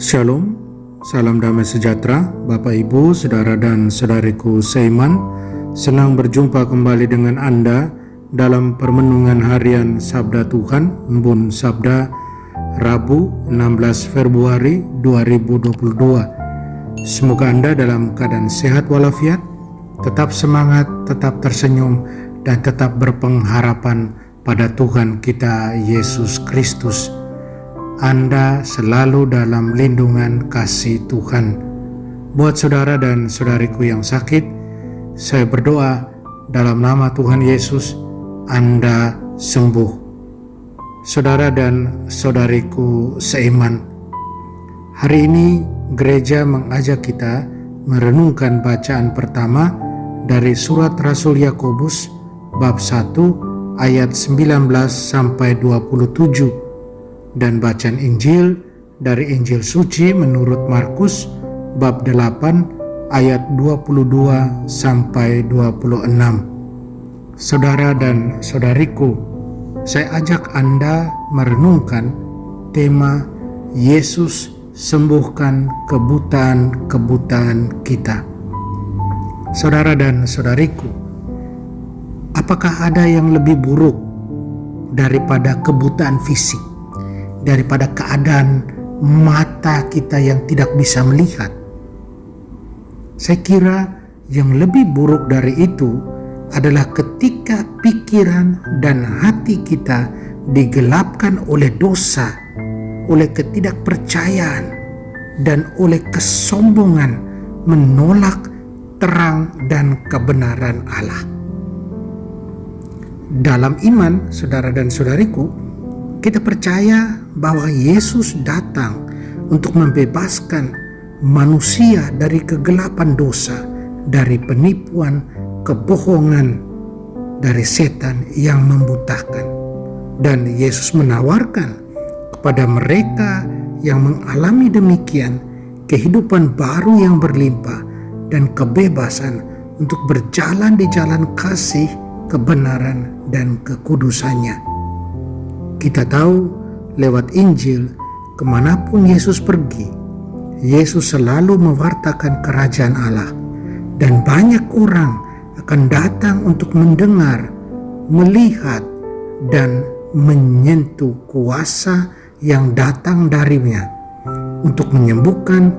Shalom, salam damai sejahtera Bapak Ibu, Saudara dan Saudariku seiman. Senang berjumpa kembali dengan Anda dalam permenungan harian Sabda Tuhan, Embun Sabda, Rabu 16 Februari 2022. Semoga Anda dalam keadaan sehat walafiat, tetap semangat, tetap tersenyum, dan tetap berpengharapan pada Tuhan kita Yesus Kristus. Anda selalu dalam lindungan kasih Tuhan. Buat saudara dan saudariku yang sakit, saya berdoa dalam nama Tuhan Yesus, Anda sembuh. Saudara dan saudariku seiman, hari ini gereja mengajak kita merenungkan bacaan pertama dari surat Rasul Yakobus bab 1 ayat 19 sampai 27. Dan bacaan Injil dari Injil Suci menurut Markus bab 8 ayat 22 sampai 26. Saudara dan saudariku, saya ajak Anda merenungkan tema Yesus sembuhkan kebutaan kita. Saudara dan saudariku, apakah ada yang lebih buruk daripada kebutaan fisik? Daripada keadaan mata kita yang tidak bisa melihat? Saya kira yang lebih buruk dari itu adalah ketika pikiran dan hati kita digelapkan oleh dosa, oleh ketidakpercayaan, dan oleh kesombongan menolak terang dan kebenaran Allah. Dalam iman, saudara dan saudariku, kita percaya bahwa Yesus datang untuk membebaskan manusia dari kegelapan dosa, dari penipuan, kebohongan, dari setan yang membutakan. Dan Yesus menawarkan kepada mereka yang mengalami demikian kehidupan baru yang berlimpah dan kebebasan untuk berjalan di jalan kasih, kebenaran, dan kekudusannya. Kita tahu lewat Injil, kemanapun Yesus pergi, Yesus selalu mewartakan kerajaan Allah. Dan banyak orang akan datang untuk mendengar, melihat, dan menyentuh kuasa yang datang darinya untuk menyembuhkan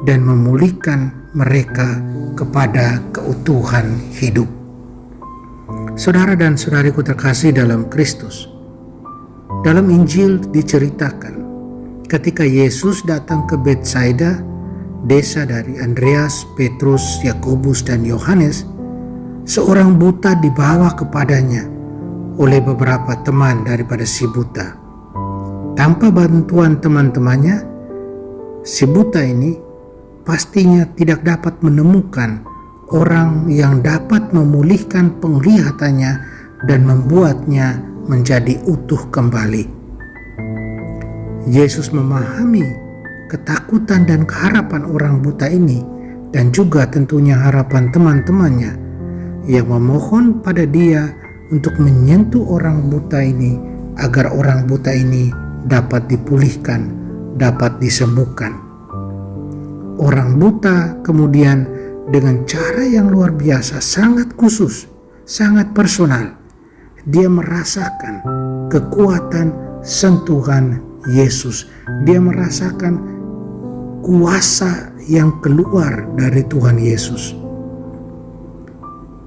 dan memulihkan mereka kepada keutuhan hidup. Saudara dan saudariku terkasih dalam Kristus, dalam Injil diceritakan ketika Yesus datang ke Betsaida, desa dari Andreas, Petrus, Yakobus, dan Yohanes, seorang buta dibawa kepadanya oleh beberapa teman daripada si buta. Tanpa bantuan teman-temannya, si buta ini pastinya tidak dapat menemukan orang yang dapat memulihkan penglihatannya dan membuatnya menjadi utuh kembali. Yesus memahami ketakutan dan keharapan orang buta ini, dan juga tentunya harapan teman-temannya yang memohon pada dia untuk menyentuh orang buta ini agar orang buta ini dapat dipulihkan, dapat disembuhkan. Orang buta kemudian dengan cara yang luar biasa, sangat khusus, sangat personal, dia merasakan kekuatan sentuhan Yesus. Dia merasakan kuasa yang keluar dari Tuhan Yesus.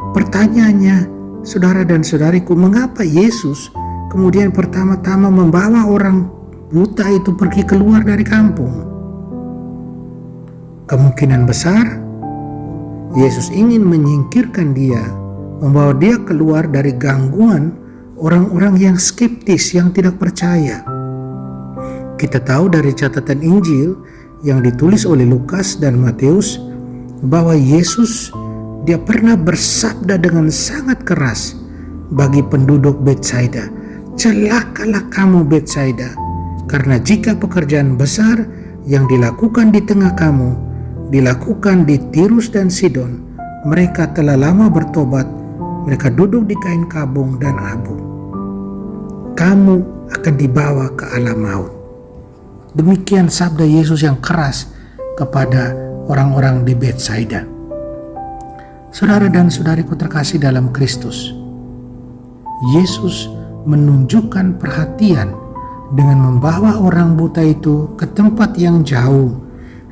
Pertanyaannya, saudara dan saudariku, mengapa Yesus kemudian pertama-tama membawa orang buta itu pergi keluar dari kampung? Kemungkinan besar Yesus ingin menyingkirkan dia, membawa dia keluar dari gangguan orang-orang yang skeptis, yang tidak percaya. Kita tahu dari catatan Injil yang ditulis oleh Lukas dan Matius bahwa Yesus dia pernah bersabda dengan sangat keras bagi penduduk Betsaida, "Celakalah kamu Betsaida, karena jika pekerjaan besar yang dilakukan di tengah kamu dilakukan di Tirus dan Sidon, mereka telah lama bertobat. Mereka duduk di kain kabung dan abu. Kamu akan dibawa ke alam maut." Demikian sabda Yesus yang keras kepada orang-orang di Betsaida. Saudara dan saudariku terkasih dalam Kristus, Yesus menunjukkan perhatian dengan membawa orang buta itu ke tempat yang jauh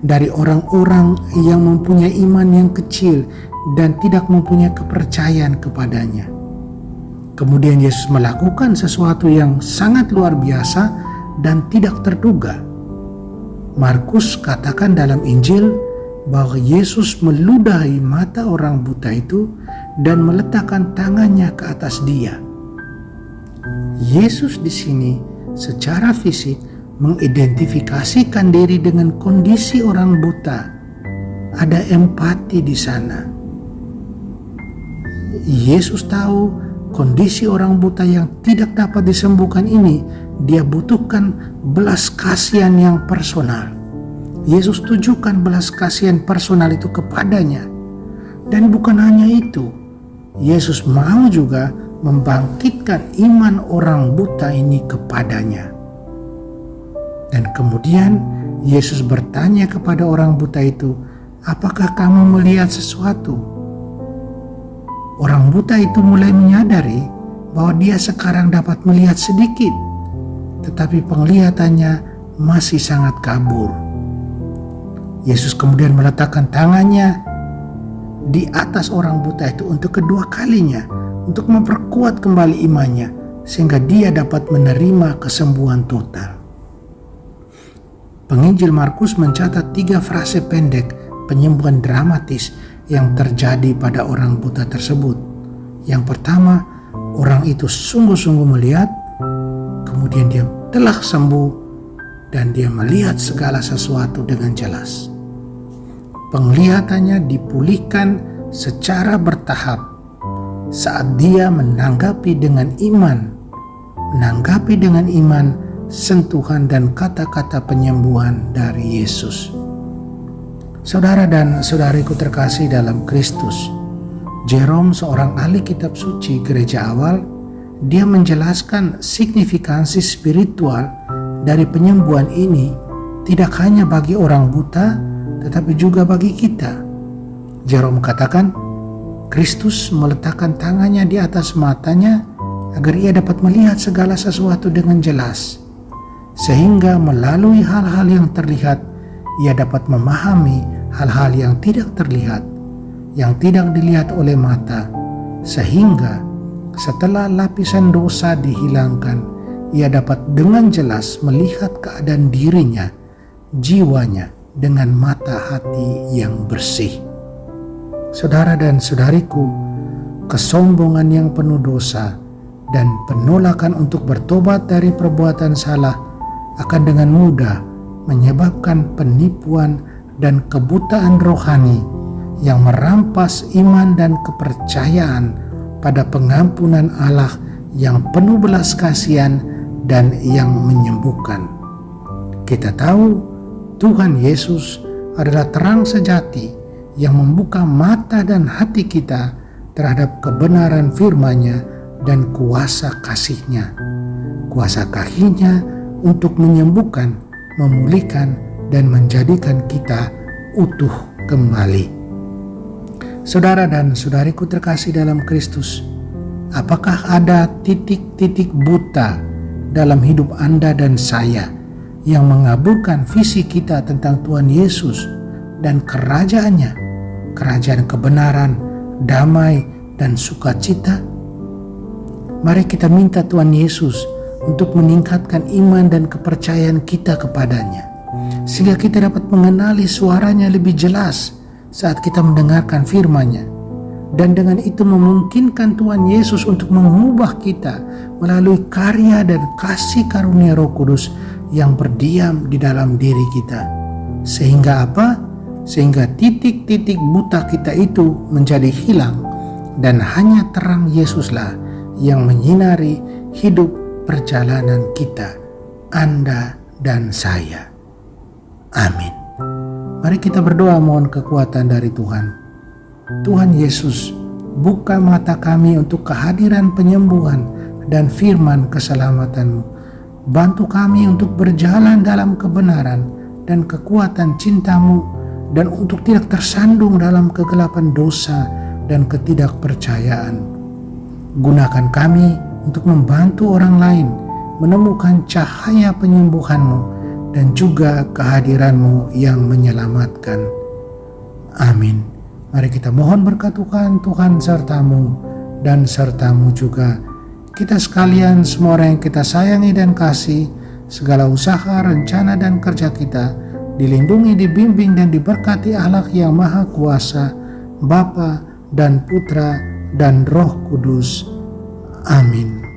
dari orang-orang yang mempunyai iman yang kecil dan tidak mempunyai kepercayaan kepadanya. Kemudian Yesus melakukan sesuatu yang sangat luar biasa dan tidak terduga. Markus katakan dalam Injil bahwa Yesus meludahi mata orang buta itu dan meletakkan tangannya ke atas dia. Yesus di sini secara fisik mengidentifikasikan diri dengan kondisi orang buta. Ada empati di sana. Yesus tahu kondisi orang buta yang tidak dapat disembuhkan ini, dia butuhkan belas kasihan yang personal. Yesus tujukan belas kasihan personal itu kepadanya. Dan bukan hanya itu, Yesus mau juga membangkitkan iman orang buta ini kepadanya. Dan kemudian Yesus bertanya kepada orang buta itu, "Apakah kamu melihat sesuatu?" Orang buta itu mulai menyadari bahwa dia sekarang dapat melihat sedikit, tetapi penglihatannya masih sangat kabur. Yesus kemudian meletakkan tangannya di atas orang buta itu untuk kedua kalinya, untuk memperkuat kembali imannya, sehingga dia dapat menerima kesembuhan total. Penginjil Markus mencatat 3 frase pendek penyembuhan dramatis yang terjadi pada orang buta tersebut. Yang pertama, orang itu sungguh-sungguh melihat, kemudian dia telah sembuh, dan dia melihat segala sesuatu dengan jelas. Penglihatannya dipulihkan secara bertahap saat dia menanggapi dengan iman sentuhan dan kata-kata penyembuhan dari Yesus. Saudara dan saudariku terkasih dalam Kristus, Jerome, seorang ahli kitab suci gereja awal, dia menjelaskan signifikansi spiritual dari penyembuhan ini tidak hanya bagi orang buta, tetapi juga bagi kita. Jerome katakan, Kristus meletakkan tangannya di atas matanya agar ia dapat melihat segala sesuatu dengan jelas, sehingga melalui hal-hal yang terlihat, ia dapat memahami hal-hal yang tidak terlihat, yang tidak dilihat oleh mata, sehingga setelah lapisan dosa dihilangkan, ia dapat dengan jelas melihat keadaan dirinya, jiwanya, dengan mata hati yang bersih. Saudara dan saudariku, kesombongan yang penuh dosa dan penolakan untuk bertobat dari perbuatan salah akan dengan mudah menyebabkan penipuan dan kebutaan rohani yang merampas iman dan kepercayaan pada pengampunan Allah yang penuh belas kasihan dan yang menyembuhkan. Kita tahu Tuhan Yesus adalah terang sejati yang membuka mata dan hati kita terhadap kebenaran firman-Nya dan kuasa kasih-Nya. Kuasa kasih-Nya untuk menyembuhkan, memulihkan, dan menjadikan kita utuh kembali. Saudara dan saudariku terkasih dalam Kristus, apakah ada titik-titik buta dalam hidup Anda dan saya yang mengaburkan visi kita tentang Tuhan Yesus dan kerajaan-Nya, kerajaan kebenaran, damai, dan sukacita? Mari kita minta Tuhan Yesus untuk meningkatkan iman dan kepercayaan kita kepadanya, sehingga kita dapat mengenali suaranya lebih jelas saat kita mendengarkan firman-Nya, dan dengan itu memungkinkan Tuhan Yesus untuk mengubah kita melalui karya dan kasih karunia Roh Kudus yang berdiam di dalam diri kita. Sehingga apa? Sehingga titik-titik buta kita itu menjadi hilang, dan hanya terang Yesuslah yang menyinari hidup perjalanan kita, Anda dan saya. Amin. Mari kita berdoa mohon kekuatan dari Tuhan. Tuhan Yesus, buka mata kami untuk kehadiran penyembuhan dan firman keselamatan-Mu. Bantu kami untuk berjalan dalam kebenaran dan kekuatan cinta-Mu, dan untuk tidak tersandung dalam kegelapan dosa dan ketidakpercayaan. Gunakan kami untuk membantu orang lain menemukan cahaya penyembuhan-Mu dan juga kehadiran-Mu yang menyelamatkan. Amin. Mari kita mohon berkat Tuhan serta-Mu dan serta-Mu juga. Kita sekalian, semua orang yang kita sayangi dan kasih, segala usaha, rencana, dan kerja kita dilindungi, dibimbing, dan diberkati Allah yang Maha Kuasa, Bapa dan Putra dan Roh Kudus. Amin.